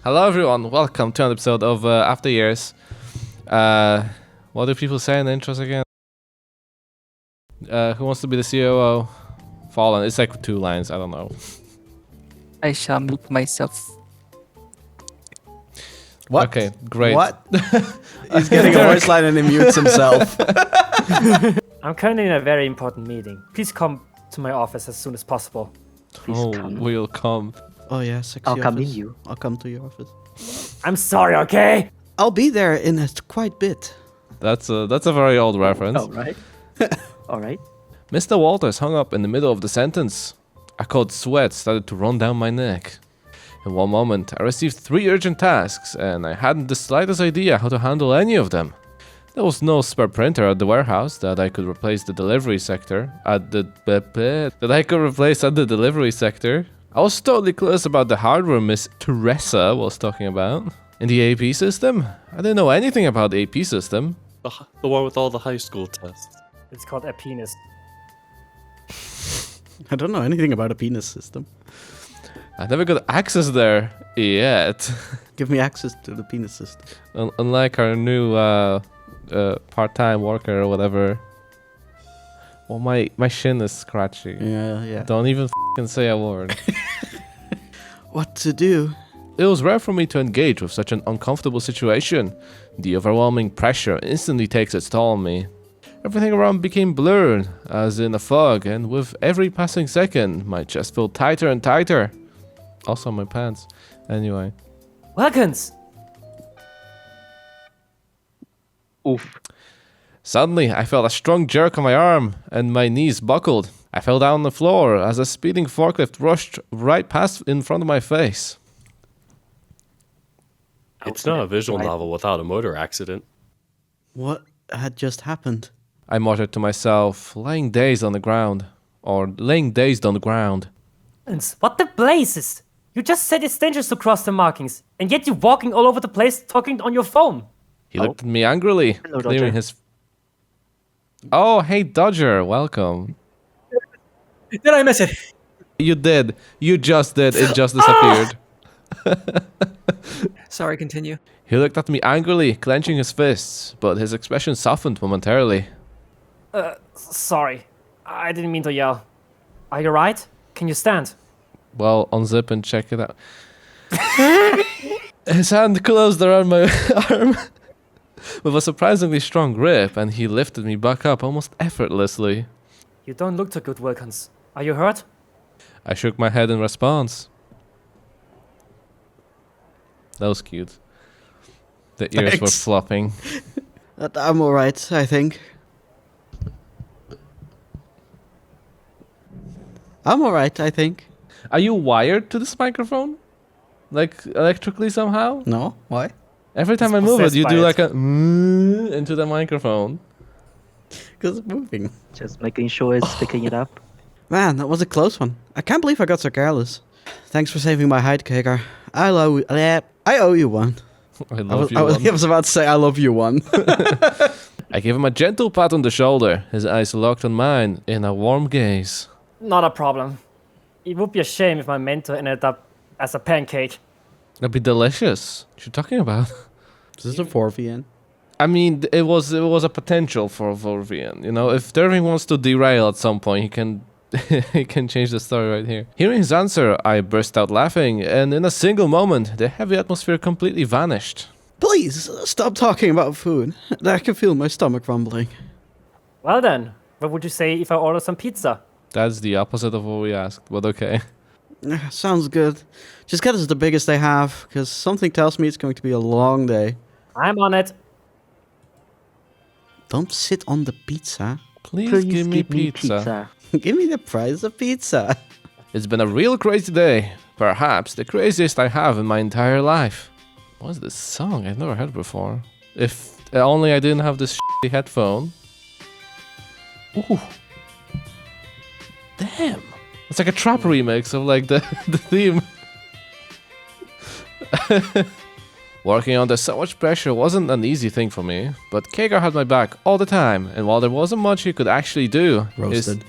Hello everyone, welcome to an episode of After Years. What do people say in the intros again? Who wants to be the COO? Fallen. It's like 2 lines, I don't know. I shall mute myself. What? Okay, great. What? He's getting a voice line and he mutes himself. I'm currently in a very important meeting. Please come to my office as soon as possible. Oh, we'll come. Oh yeah, sexy I'll come office. in you. I'll come to your office. I'm sorry, okay? I'll be there in a quite bit. That's a very old reference. All right. All right. Mr. Walters hung up in the middle of the sentence. A cold sweat started to run down my neck. In one moment, I received 3 urgent tasks, and I hadn't the slightest idea how to handle any of them. There was no spare printer at the warehouse that I could replace the delivery sector delivery sector. I was totally clueless about the hardware Miss Teresa was talking about. In the AP system? I didn't know anything about the AP system. The one with all the high school tests. It's called a penis. I don't know anything about a penis system. I never got access there yet. Give me access to the penis system. Unlike our new part-time worker or whatever. Well, my shin is scratchy. Yeah. Don't even f***ing say a word. What to do? It was rare for me to engage with such an uncomfortable situation. The overwhelming pressure instantly takes its toll on me. Everything around became blurred, as in a fog, and with every passing second, my chest felt tighter and tighter. Also my pants. Anyway. Wilkins! Oof. Suddenly, I felt a strong jerk on my arm, and my knees buckled. I fell down on the floor as a speeding forklift rushed right past in front of my face. It's not a visual novel without a motor accident. What had just happened? I muttered to myself, laying dazed on the ground. What the blazes? You just said it's dangerous to cross the markings, and yet you're walking all over the place talking on your phone. He looked at me angrily, Hello, clearing Dodger. his... Oh, hey, Dodger, welcome. Did I miss it? You did. You just did. It just disappeared. Sorry, continue. He looked at me angrily, clenching his fists, but his expression softened momentarily. Sorry. I didn't mean to yell. Are you right? Can you stand? Well, unzip and check it out. His hand closed around my arm with a surprisingly strong grip, and he lifted me back up almost effortlessly. You don't look too good, Wilkins. Are you hurt? I shook my head in response. That was cute. The ears were Thanks. flopping. I'm alright, I think. Are you wired to this microphone? Like electrically somehow? No? Why? Every time I It's move it, possessed you by do it. like a into the microphone. Because it's moving. Just making sure it's picking it up. Man, that was a close one. I can't believe I got so careless. Thanks for saving my hide, Kager. I owe you one. I love you. I was about to say I love you one. I gave him a gentle pat on the shoulder, his eyes locked on mine in a warm gaze. Not a problem. It would be a shame if my mentor ended up as a pancake. That'd be delicious. What you talking about? Is this a 4VN? I mean, it was a potential for FVN. You know, if Derving wants to derail at some point, he can he can change the story right here. Hearing his answer, I burst out laughing, and in a single moment, the heavy atmosphere completely vanished. Please, stop talking about food. I can feel my stomach rumbling. Well then, what would you say if I order some pizza? That's the opposite of what we asked, but okay. Sounds good. Just get us the biggest they have, because something tells me it's going to be a long day. I'm on it. Don't sit on the pizza. Please give me pizza. Give me the price of pizza. It's been a real crazy day. Perhaps the craziest I have in my entire life. What's this song? I've never heard before. If only I didn't have this shitty headphone. Ooh. Damn. It's like a trap remix of like the theme. Working under so much pressure wasn't an easy thing for me, but Kager had my back all the time, and while there wasn't much he could actually do... Roasted.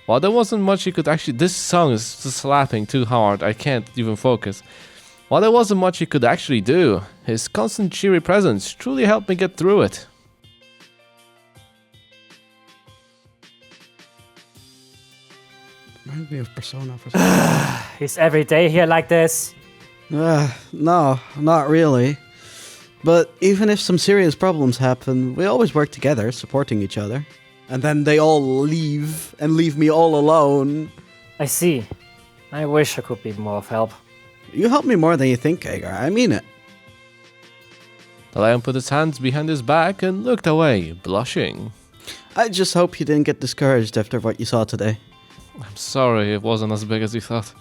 While there wasn't much he could actually... This song is just slapping too hard. I can't even focus. While there wasn't much he could actually do, his constant cheery presence truly helped me get through it. Reminds me of Persona for some reason. Is every day here like this? No, not really. But even if some serious problems happen, we always work together, supporting each other. And then they all leave and leave me all alone. I see. I wish I could be more of help. You help me more than you think, Hagar. I mean it. The lion put his hands behind his back and looked away, blushing. I just hope you didn't get discouraged after what you saw today. I'm sorry it wasn't as big as you thought.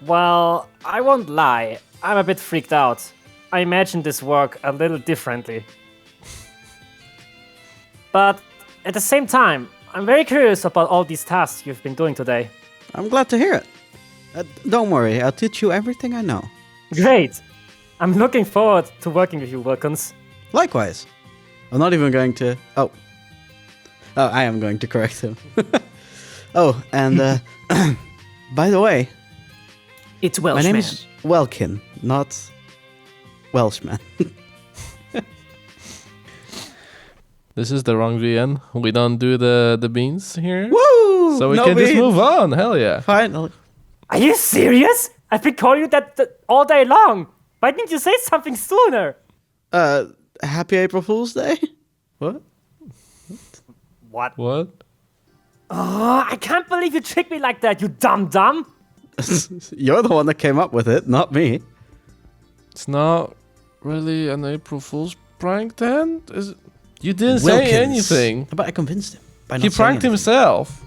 Well, I won't lie. I'm a bit freaked out. I imagined this work a little differently. But at the same time, I'm very curious about all these tasks you've been doing today. I'm glad to hear it. Don't worry, I'll teach you everything I know. Great! I'm looking forward to working with you, Wilkins. Likewise. I'm not even going to... Oh, I am going to correct him. Oh, and by the way, It's my Welshman. name is Welkin, not Welshman. This is the wrong VN. We don't do the beans here. Woo! So we No can just beans. move on. Hell yeah. Finally. Are you serious? I've been calling you that all day long. Why didn't you say something sooner? Happy April Fool's Day? What? What? What? Oh, I can't believe you tricked me like that, you dumb. You're the one that came up with it, not me. It's not really an April Fool's prank then? Is it? You didn't Wilkins. say anything. But I convinced him. By He not saying pranked anything. himself.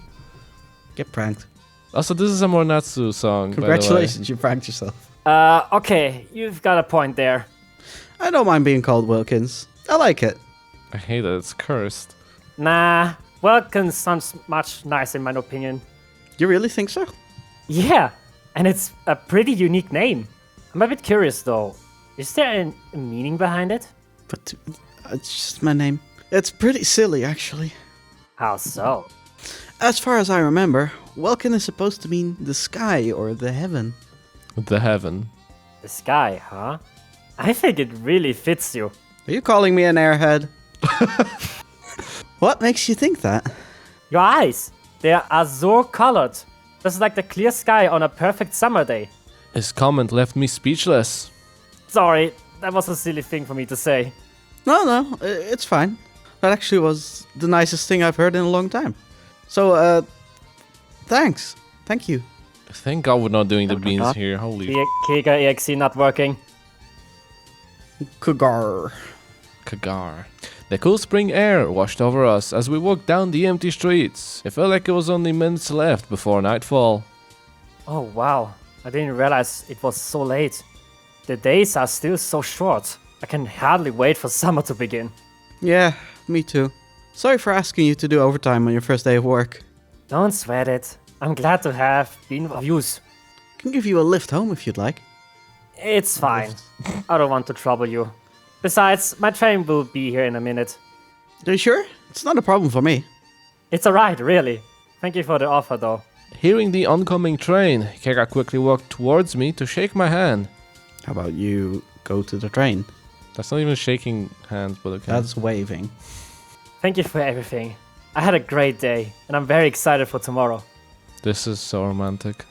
Get pranked. Also, this is a Morinatsu song. Congratulations, you pranked yourself. Okay, you've got a point there. I don't mind being called Wilkins. I like it. I hate that it's cursed. Nah, Wilkins sounds much nicer in my opinion. You really think so? Yeah, and it's a pretty unique name. I'm a bit curious though. Is there a meaning behind it? But it's just my name. It's pretty silly, actually. How so? As far as I remember, Welkin is supposed to mean the sky or the heaven. The heaven. The sky, huh? I think it really fits you. Are you calling me an airhead? What makes you think that? Your eyes, they're azure colored. Just like the clear sky on a perfect summer day. His comment left me speechless. Sorry, that was a silly thing for me to say. No, it's fine. That actually was the nicest thing I've heard in a long time. So, thanks. Thank you. Thank God we're not doing the Oh my beans God. here. Holy Kiga EXE not working. Kugar. Kagar. The cool spring air washed over us as we walked down the empty streets. It felt like it was only minutes left before nightfall. Oh wow, I didn't realize it was so late. The days are still so short. I can hardly wait for summer to begin. Yeah, me too. Sorry for asking you to do overtime on your first day of work. Don't sweat it. I'm glad to have been of use. Can give you a lift home if you'd like. It's fine. I don't want to trouble you. Besides, my train will be here in a minute. Are you sure? It's not a problem for me. It's alright, really. Thank you for the offer, though. Hearing the oncoming train, Kega quickly walked towards me to shake my hand. How about you go to the train? That's not even shaking hands, but okay. That's waving. Thank you for everything. I had a great day, and I'm very excited for tomorrow. This is so romantic.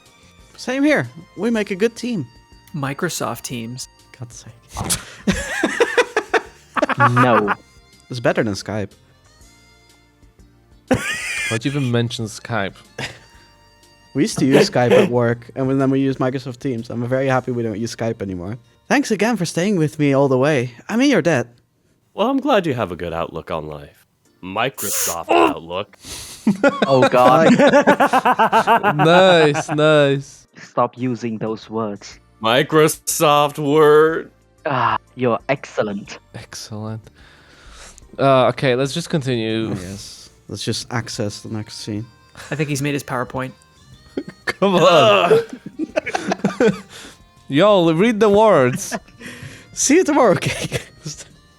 Same here. We make a good team. Microsoft Teams. God's sake. No. It's better than Skype. Why'd you even mention Skype? We used to use Skype at work, and then we use Microsoft Teams. I'm very happy we don't use Skype anymore. Thanks again for staying with me all the way. I mean your debt. Well, I'm glad you have a good outlook on life. Microsoft Outlook. Oh God. Nice. Stop using those words. Microsoft Word. You're excellent. Excellent. Okay, let's just continue. Yes. Let's just access the next scene. I think he's made his PowerPoint. Come on. Yo, read the words. See you tomorrow, Cake.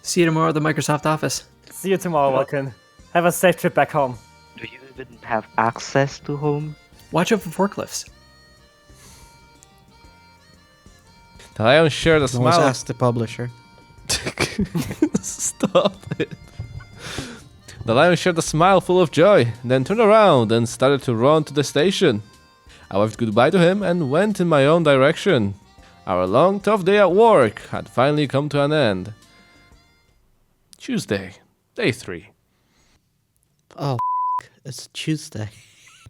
See you tomorrow at the Microsoft office. See you tomorrow, Wilkin. Have a safe trip back home. Do wouldn't have access to home. Watch out for forklifts. The lion shared a You always smile. ask the publisher. Stop it. The lion shared a smile full of joy, then turned around and started to run to the station. I waved goodbye to him and went in my own direction. Our long, tough day at work had finally come to an end. Tuesday, day 3. Oh, it's Tuesday.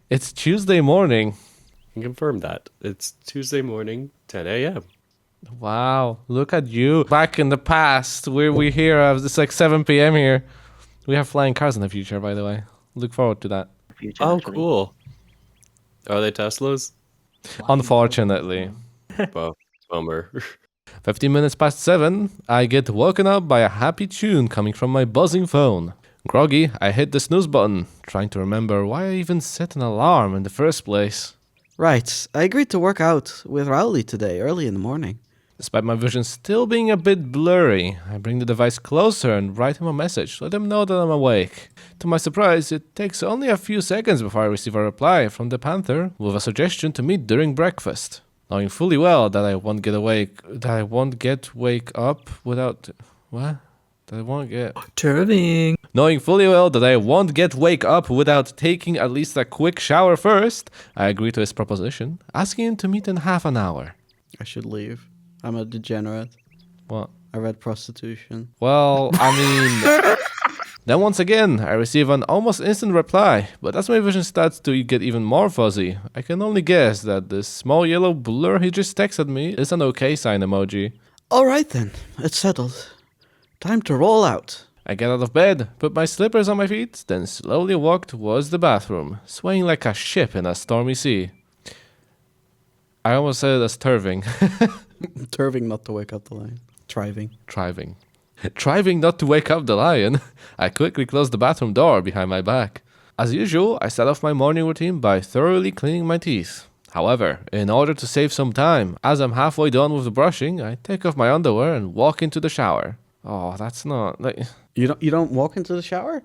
It's Tuesday morning. I can confirm that. It's Tuesday morning, 10 a.m. Wow, look at you. Back in the past, we're here, it's like 7 p.m. here. We have flying cars in the future, by the way. Look forward to that. Future, Oh, actually. cool. Are they Teslas? Unfortunately. Well, bummer. 15 minutes past 7, I get woken up by a happy tune coming from my buzzing phone. Groggy, I hit the snooze button, trying to remember why I even set an alarm in the first place. Right, I agreed to work out with Rowley today, early in the morning. Despite my vision still being a bit blurry, I bring the device closer and write him a message, let him know that I'm awake. To my surprise, it takes only a few seconds before I receive a reply from the Panther with a suggestion to meet during breakfast. Knowing fully well that I won't wake up without... What? That I won't get... Turving. Knowing fully well that I won't get wake up without taking at least a quick shower first, I agree to his proposition, asking him to meet in half an hour. I should leave. I'm a degenerate. What? I read prostitution. Well, I mean... Then once again, I receive an almost instant reply, but as my vision starts to get even more fuzzy, I can only guess that this small yellow blur he just texted me is an okay sign emoji. Alright then, it's settled. Time to roll out. I get out of bed, put my slippers on my feet, then slowly walk towards the bathroom, swaying like a ship in a stormy sea. I almost said it as turving. Turving not to wake up the lion. Triving. Triving not to wake up the lion, I quickly closed the bathroom door behind my back. As usual, I start off my morning routine by thoroughly cleaning my teeth. However, in order to save some time, as I'm halfway done with the brushing, I take off my underwear and walk into the shower. Oh, that's not... like... You don't walk into the shower?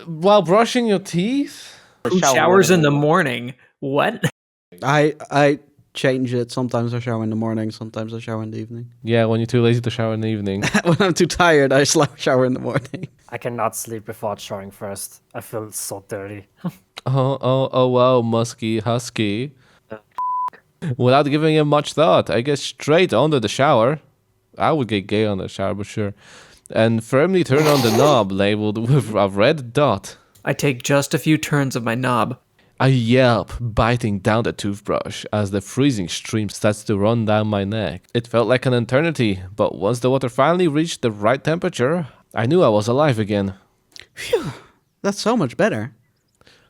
While brushing your teeth? Who showers in the morning? What? I change it. Sometimes I shower in the morning, sometimes I shower in the evening. Yeah, when you're too lazy to shower in the evening. When I'm too tired, I shower in the morning. I cannot sleep without showering first. I feel so dirty. Oh, wow, musky husky. Without giving it much thought, I get straight under the shower. I would get gay on the shower, but sure. And firmly turn on the knob labeled with a red dot. I take just a few turns of my knob. I yelp, biting down the toothbrush as the freezing stream starts to run down my neck. It felt like an eternity, but once the water finally reached the right temperature, I knew I was alive again. Phew, that's so much better.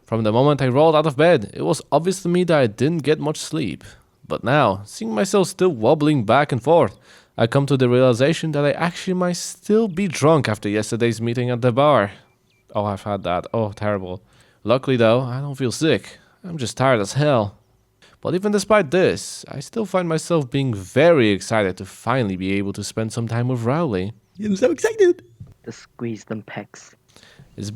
From the moment I rolled out of bed, it was obvious to me that I didn't get much sleep. But now, seeing myself still wobbling back and forth, I come to the realization that I actually might still be drunk after yesterday's meeting at the bar. Oh, I've had that. Oh, terrible. Luckily though, I don't feel sick. I'm just tired as hell. But even despite this, I still find myself being very excited to finally be able to spend some time with Rowley. I'm so excited. Just squeeze them pecs. It's...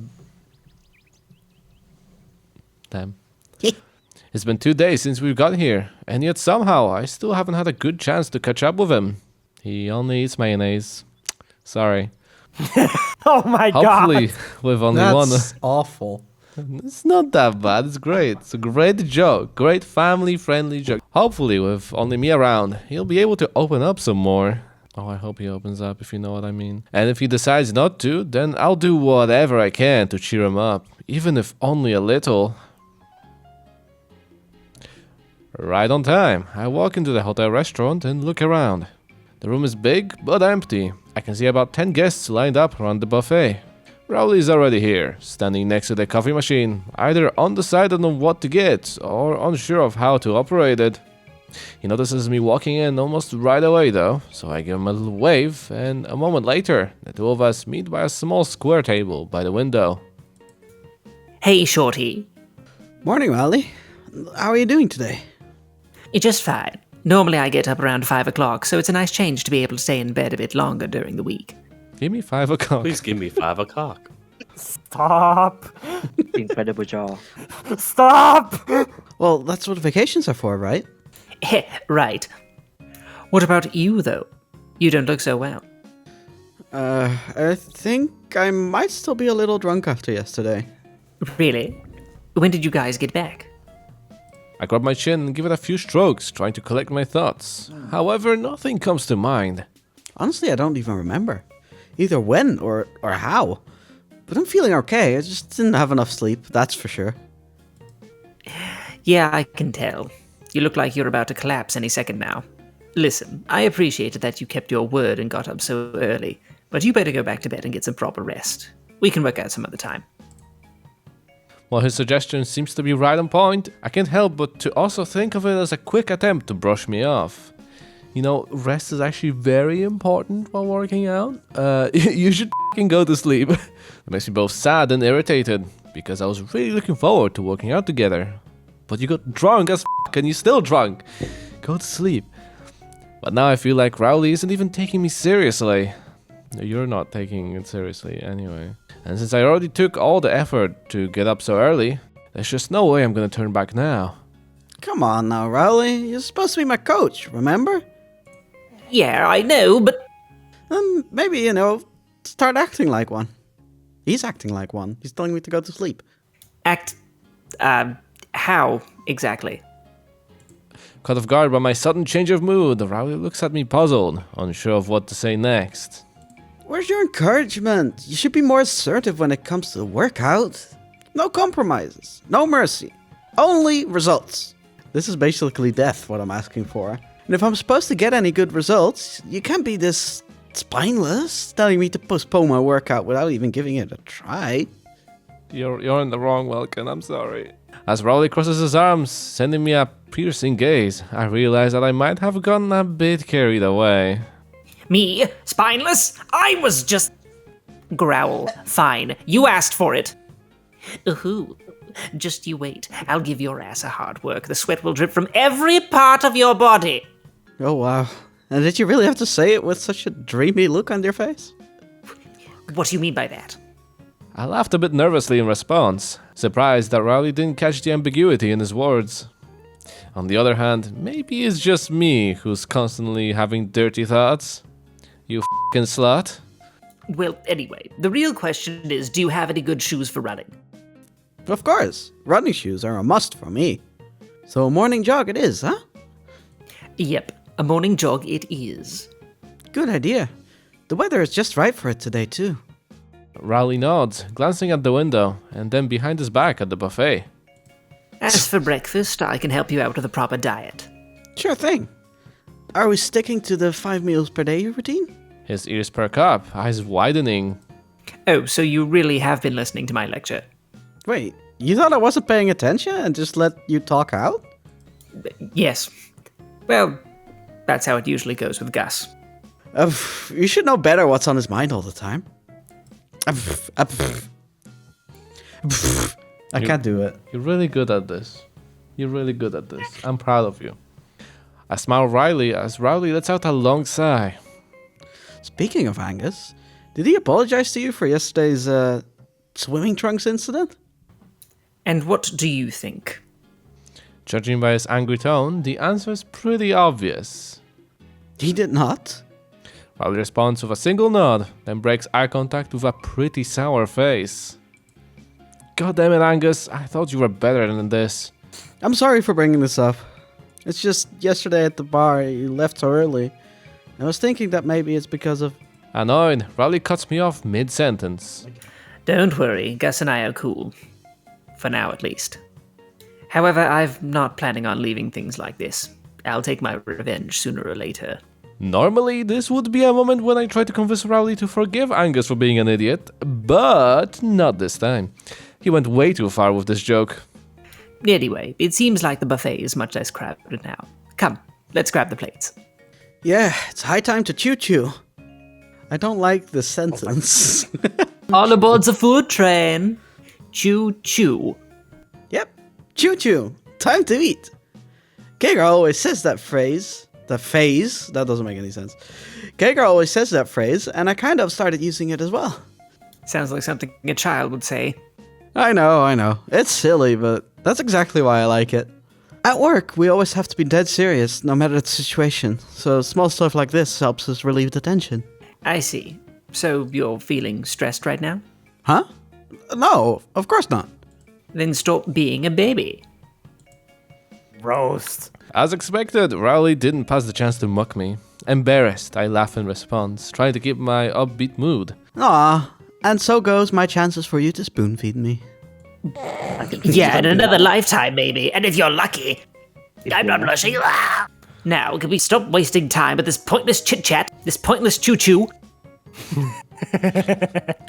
Damn. It's been 2 days since we got here, and yet somehow I still haven't had a good chance to catch up with him. He only eats mayonnaise. Sorry. Oh my Hopefully, god! with only one. That's awful. It's not that bad. It's great. It's a great joke. Great family-friendly joke. Hopefully, with only me around, he'll be able to open up some more. Oh, I hope he opens up, if you know what I mean. And if he decides not to, then I'll do whatever I can to cheer him up, even if only a little. Right on time, I walk into the hotel restaurant and look around. The room is big, but empty. I can see about 10 guests lined up around the buffet. Rowley is already here, standing next to the coffee machine, either undecided on what to get or unsure of how to operate it. He notices me walking in almost right away though, so I give him a little wave, and a moment later, the two of us meet by a small square table by the window. Hey, Shorty. Morning, Rowley. How are you doing today? It's just fine. Normally I get up around 5 o'clock, so it's a nice change to be able to stay in bed a bit longer during the week. Give me 5 o'clock. Please give me 5 o'clock. Stop! Incredible jaw. Stop! Well, that's what vacations are for, right? Right. What about you, though? You don't look so well. I think I might still be a little drunk after yesterday. Really? When did you guys get back? I grab my chin and give it a few strokes, trying to collect my thoughts. However, nothing comes to mind. Honestly, I don't even remember. Either when or how. But I'm feeling okay, I just didn't have enough sleep, that's for sure. Yeah, I can tell. You look like you're about to collapse any second now. Listen, I appreciated that you kept your word and got up so early, but you better go back to bed and get some proper rest. We can work out some other time. While his suggestion seems to be right on point, I can't help but to also think of it as a quick attempt to brush me off. You know, rest is actually very important while working out. You should f***ing go to sleep. It makes me both sad and irritated, because I was really looking forward to working out together. But you got drunk as f*** and you're still drunk. Go to sleep. But now I feel like Rowley isn't even taking me seriously. You're not taking it seriously anyway. And since I already took all the effort to get up so early, there's just no way I'm gonna turn back now. Come on now, Rowley. You're supposed to be my coach, remember? Yeah, I know, but... Maybe, start acting like one. He's acting like one. He's telling me to go to sleep. How exactly? Caught off guard by my sudden change of mood, Rowley looks at me puzzled, unsure of what to say next. Where's your encouragement? You should be more assertive when it comes to the workout. No compromises. No mercy. Only results. This is basically death, what I'm asking for. And if I'm supposed to get any good results, you can't be this spineless, telling me to postpone my workout without even giving it a try. You're in the wrong, Welkin, I'm sorry. As Rowley crosses his arms, sending me a piercing gaze, I realize that I might have gotten a bit carried away. Me? Spineless? I was just... Growl. Fine. You asked for it. Ooh. Just you wait. I'll give your ass a hard work. The sweat will drip from every part of your body. Oh, wow. And did you really have to say it with such a dreamy look on your face? What do you mean by that? I laughed a bit nervously in response, surprised that Rowley didn't catch the ambiguity in his words. On the other hand, maybe it's just me who's constantly having dirty thoughts. You f***ing slut. Well, anyway, the real question is, do you have any good shoes for running? Of course. Running shoes are a must for me. So a morning jog it is, huh? Yep, a morning jog it is. Good idea. The weather is just right for it today, too. Rowley nods, glancing at the window, and then behind his back at the buffet. As for breakfast, I can help you out with a proper diet. Sure thing. Are we sticking to the 5 meals per day routine? His ears perk up, eyes widening. Oh, so you really have been listening to my lecture? Wait, you thought I wasn't paying attention and just let you talk out? Yes. Well, that's how it usually goes with Gus. You should know better what's on his mind all the time. I can't do it. You're really good at this. I'm proud of you. I smile wryly as Rowley lets out a long sigh. Speaking of Angus, did he apologize to you for yesterday's swimming trunks incident? And what do you think? Judging by his angry tone, the answer is pretty obvious. He did not. Rowley responds with a single nod, then breaks eye contact with a pretty sour face. God damn it, Angus, I thought you were better than this. I'm sorry for bringing this up. It's just yesterday at the bar, you left so early. I was thinking that maybe it's because of... Annoyed, Rowley cuts me off mid-sentence. Don't worry, Gus and I are cool. For now, at least. However, I'm not planning on leaving things like this. I'll take my revenge sooner or later. Normally, this would be a moment when I try to convince Rowley to forgive Angus for being an idiot, but not this time. He went way too far with this joke. Anyway, it seems like the buffet is much less crowded now. Come, let's grab the plates. Yeah, it's high time to choo-choo. I don't like the sentence. All aboard the food train. Choo-choo. Yep, choo-choo. Time to eat. Kager always says that phrase. That doesn't make any sense. Kager always says that phrase, and I kind of started using it as well. Sounds like something a child would say. I know. It's silly, but that's exactly why I like it. At work, we always have to be dead serious, no matter the situation. So small stuff like this helps us relieve the tension. I see. So you're feeling stressed right now? Huh? No, of course not. Then stop being a baby. Roast. As expected, Rowley didn't pass the chance to mock me. Embarrassed, I laugh in response, trying to keep my upbeat mood. Aw, and so goes my chances for you to spoon feed me. Yeah, in another lifetime, maybe. And if you're lucky. I'm not blushing. Now, can we stop wasting time with this pointless chit-chat, this pointless choo-choo?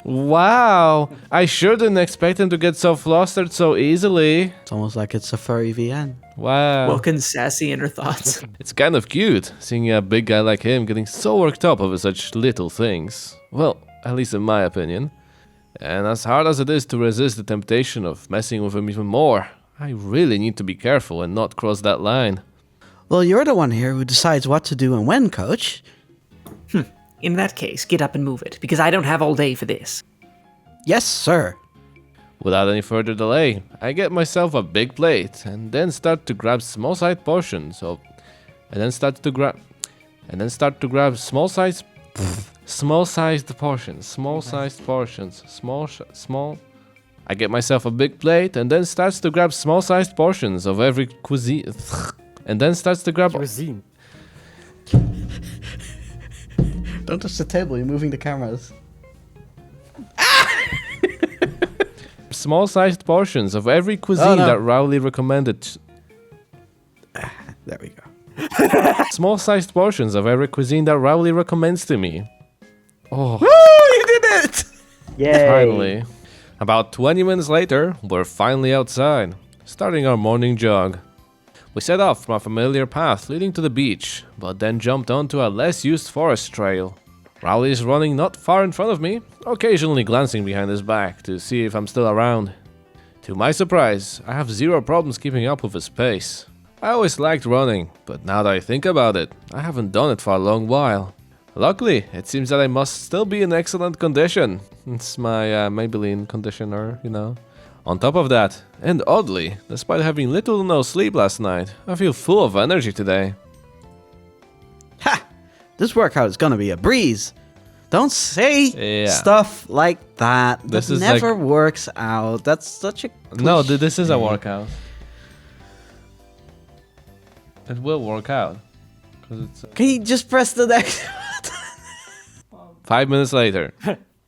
Wow, I sure didn't expect him to get so flustered so easily. It's almost like it's a furry VN. Wow. Woken sassy in her thoughts. It's kind of cute, seeing a big guy like him getting so worked up over such little things. Well, at least in my opinion. And as hard as it is to resist the temptation of messing with him even more, I really need to be careful and not cross that line. Well, you're the one here who decides what to do and when, coach. In that case, get up and move it, because I don't have all day for this. Yes, sir. Without any further delay, I get myself a big plate and then start to grab small-sized portions of, and then start to grab small-sized portions. I get myself a big plate and then starts to grab small-sized portions of every cuisine, and then starts to grab Cuisine. Don't touch the table, you're moving the cameras. small-sized portions of every cuisine no. that Rowley recommended. There we go. Small-sized portions of every cuisine that Rowley recommends to me. Oh, Woo, you did it! Yay! finally. About 20 minutes later, we're finally outside, starting our morning jog. We set off from a familiar path leading to the beach, but then jumped onto a less used forest trail. Rowley is running not far in front of me, occasionally glancing behind his back to see if I'm still around. To my surprise, I have zero problems keeping up with his pace. I always liked running, but now that I think about it, I haven't done it for a long while. Luckily, it seems that I must still be in excellent condition. It's my Maybelline conditioner, you know. On top of that, and oddly, despite having little to no sleep last night, I feel full of energy today. Ha! This workout is gonna be a breeze. Don't say Yeah. stuff like that. This That is never works out. That's such a No, this is a workout. It will work out. 'Cause it's, Can you just press the next 5 minutes later.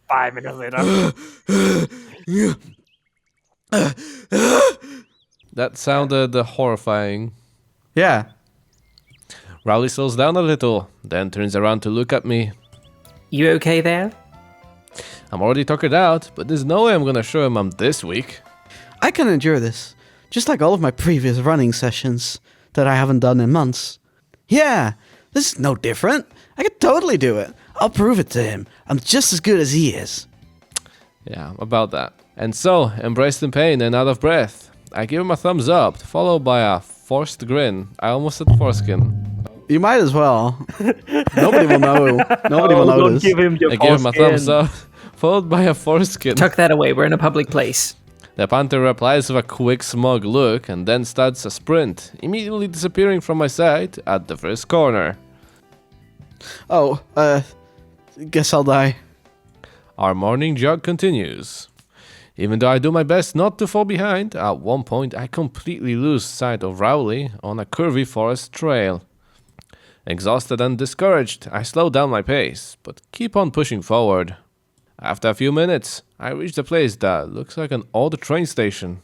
5 minutes later. That sounded horrifying. Yeah. Rowley slows down a little, then turns around to look at me. You okay there? I'm already tuckered out, but there's no way I'm gonna show him I'm this weak. I can endure this. Just like all of my previous running sessions that I haven't done in months. Yeah, this is no different. I could totally do it. I'll prove it to him. I'm just as good as he is. Yeah, about that. And so, embraced in pain and out of breath, I give him a thumbs up, followed by a forced grin. I almost said foreskin. You might as well. Nobody will know. Nobody will Don't notice. give him your I give him a thumbs foreskin. up, followed by a foreskin. Tuck that away, we're in a public place. The panther replies with a quick smug look and then starts a sprint, immediately disappearing from my sight at the first corner. Oh, guess I'll die. Our morning jog continues. Even though I do my best not to fall behind, at one point I completely lose sight of Rowley on a curvy forest trail. Exhausted and discouraged, I slow down my pace, but keep on pushing forward. After a few minutes, I reach the place that looks like an old train station.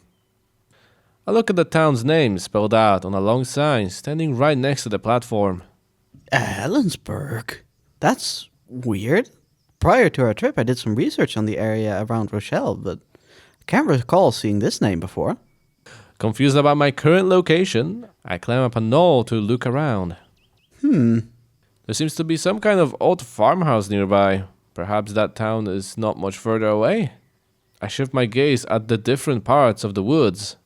I look at the town's name spelled out on a long sign standing right next to the platform. Ellensburg? That's weird. Prior to our trip, I did some research on the area around Rochelle, but I can't recall seeing this name before. Confused about my current location, I climb up a knoll to look around. There seems to be some kind of old farmhouse nearby. Perhaps that town is not much further away. I shift my gaze at the different parts of the woods,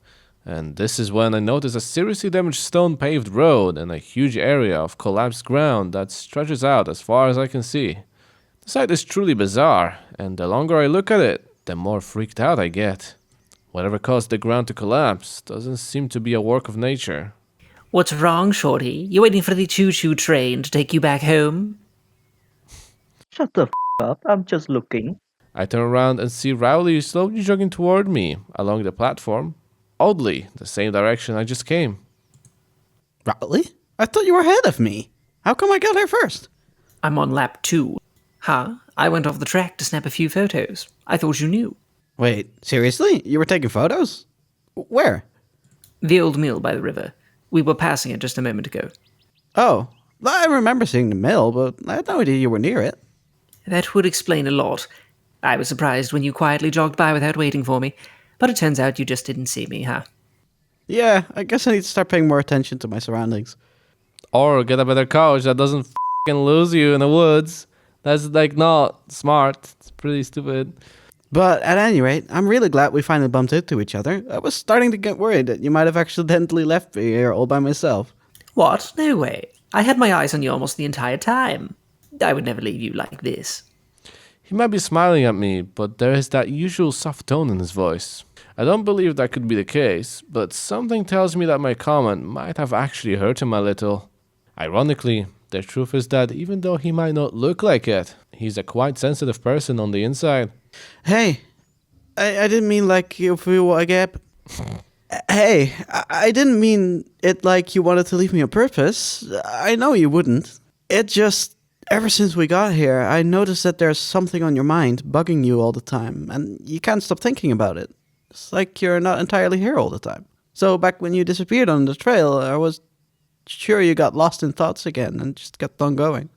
and this is when I notice a seriously damaged stone paved road and a huge area of collapsed ground that stretches out as far as I can see. The sight is truly bizarre, and the longer I look at it, the more freaked out I get. Whatever caused the ground to collapse doesn't seem to be a work of nature. What's wrong, Shorty? You waiting for the choo-choo train to take you back home? Shut the up. I'm just looking. I turn around and see Rowley slowly jogging toward me along the platform. Oddly, the same direction I just came. Rowley? I thought you were ahead of me. How come I got here first? I'm on lap 2. Huh? I went off the track to snap a few photos. I thought you knew. Wait, seriously? You were taking photos? Where? The old mill by the river. We were passing it just a moment ago. Oh, I remember seeing the mill, but I had no idea you were near it. That would explain a lot. I was surprised when you quietly jogged by without waiting for me. But it turns out you just didn't see me, huh? Yeah, I guess I need to start paying more attention to my surroundings. Or get a better coach that doesn't f***ing lose you in the woods. That's like not smart. It's pretty stupid. But at any rate, I'm really glad we finally bumped into each other. I was starting to get worried that you might have accidentally left me here all by myself. What? No way. I had my eyes on you almost the entire time. I would never leave you like this. He might be smiling at me, but there is that usual soft tone in his voice. I don't believe that could be the case, but something tells me that my comment might have actually hurt him a little. Ironically, the truth is that even though he might not look like it, he's a quite sensitive person on the inside. Hey, I didn't mean like you feel I get. Hey, I didn't mean it like you wanted to leave me on purpose. I know you wouldn't. It just, ever since we got here, I noticed that there's something on your mind bugging you all the time, and you can't stop thinking about it. It's like you're not entirely here all the time. So back when you disappeared on the trail, I was sure you got lost in thoughts again and just kept on going.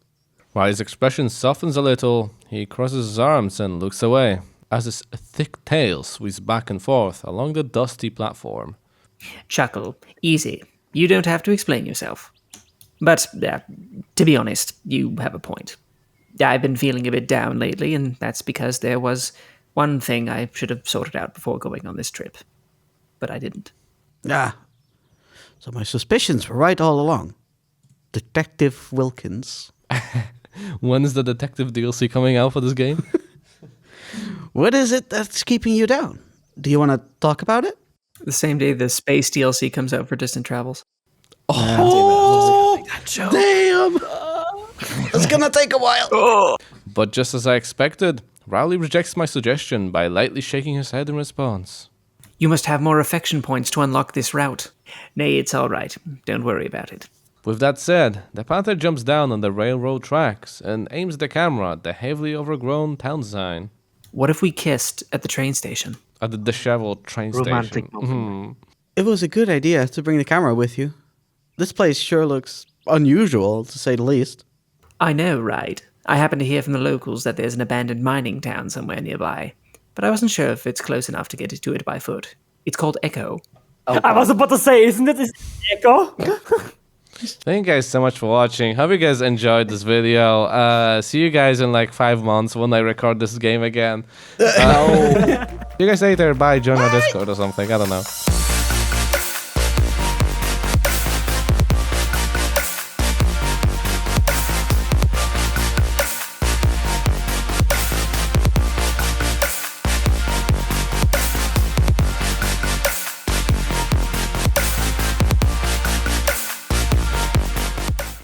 While his expression softens a little, he crosses his arms and looks away, as his thick tail sweeps back and forth along the dusty platform. Chuckle. Easy. You don't have to explain yourself. But, to be honest, you have a point. I've been feeling a bit down lately, and that's because there was one thing I should have sorted out before going on this trip. But I didn't. Ah, so my suspicions were right all along. Detective Wilkins. When is the detective DLC coming out for this game? What is it that's keeping you down? Do you want to talk about it? The same day the space DLC comes out for Distant Travels. Oh, damn! It's gonna take a while. But just as I expected, Rowley rejects my suggestion by lightly shaking his head in response. You must have more affection points to unlock this route. Nay, it's all right. Don't worry about it. With that said, the panther jumps down on the railroad tracks and aims the camera at the heavily overgrown town sign. What if we kissed at the train station? At the disheveled train Romantic station. It was a good idea to bring the camera with you. This place sure looks unusual, to say the least. I know, right? I happen to hear from the locals that there's an abandoned mining town somewhere nearby, but I wasn't sure if it's close enough to get to it by foot. It's called Echo. I was about to say, isn't it Echo? Thank you guys so much for watching. Hope you guys enjoyed this video. See you guys in like 5 months when I record this game again. See you guys later. Bye. Join our Discord or something. I don't know.